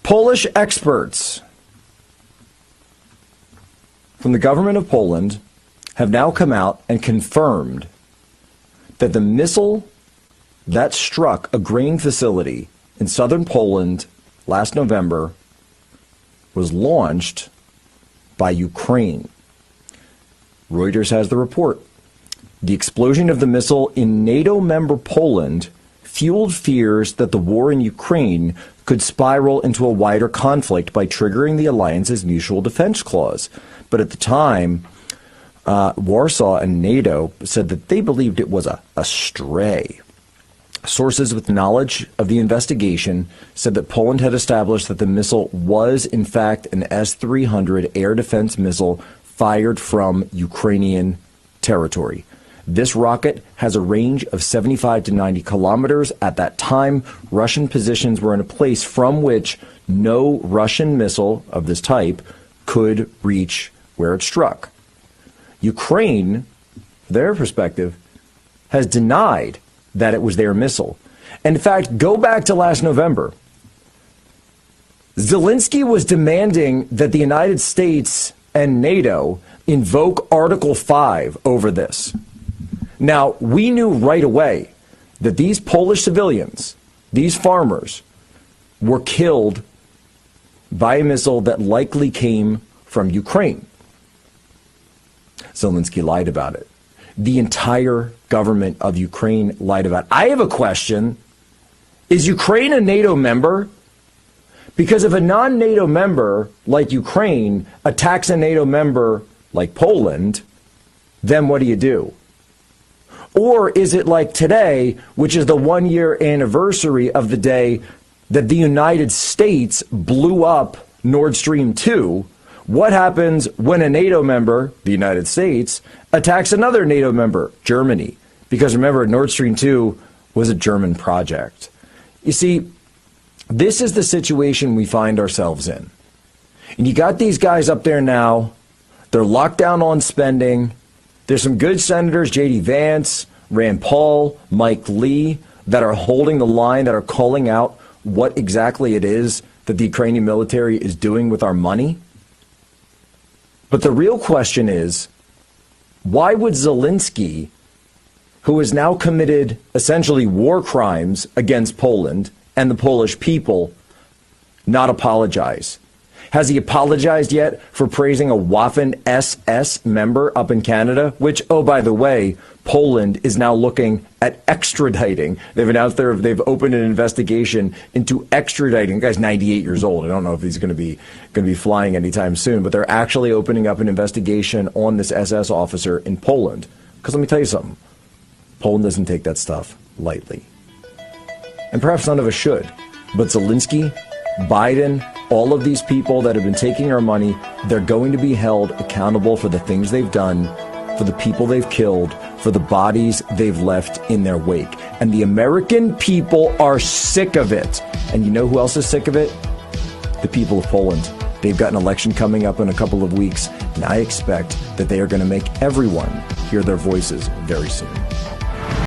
Polish experts from the government of Poland have now come out and confirmed that the missile that struck a grain facility in southern Poland last November was launched by Ukraine. Reuters has the report. The explosion of the missile in NATO member Poland fueled fears that the war in Ukraine could spiral into a wider conflict by triggering the alliance's mutual defense clause. But at the time, Warsaw and NATO said that they believed it was a stray. Sources with knowledge of the investigation said that Poland had established that the missile was, in fact, an S-300 air defense missile fired from Ukrainian territory. This rocket has a range of 75 to 90 kilometers. At that time, Russian positions were in a place from which no Russian missile of this type could reach where it struck. Ukraine, their perspective, has denied that it was their missile. In fact, go back to last November. Zelensky was demanding that the United States and NATO invoke Article V over this. Now, we knew right away that these Polish civilians, these farmers, were killed by a missile that likely came from Ukraine. Zelensky lied about it. The entire government of Ukraine lied about it. I have a question. Is Ukraine a NATO member? Because if a non-NATO member like Ukraine attacks a NATO member like Poland, then what do? Or is it like today, which is the 1-year anniversary of the day that the United States blew up Nord Stream 2? What happens when a NATO member, the United States, attacks another NATO member, Germany? Because remember, Nord Stream 2 was a German project. You see, this is the situation we find ourselves in. And you got these guys up there now. They're locked down on spending. There's some good senators, J.D. Vance, Rand Paul, Mike Lee, that are holding the line, that are calling out what exactly it is that the Ukrainian military is doing with our money. But the real question is, why would Zelensky, who has now committed essentially war crimes against Poland and the Polish people, not apologize? Has he apologized yet for praising a Waffen SS member up in Canada, which, oh, by the way, Poland is now looking at extraditing. They've announced they've opened an investigation into extraditing. The guy's 98 years old. I don't know if he's going to be flying anytime soon, but they're actually opening up an investigation on this SS officer in Poland. Because let me tell you something. Poland doesn't take that stuff lightly. And perhaps none of us should. But Zelensky, Biden, all of these people that have been taking our money, they're going to be held accountable for the things they've done, for the people they've killed, for the bodies they've left in their wake. And the American people are sick of it. And you know who else is sick of it? The people of Poland. They've got an election coming up in a couple of weeks, and I expect that they are going to make everyone hear their voices very soon.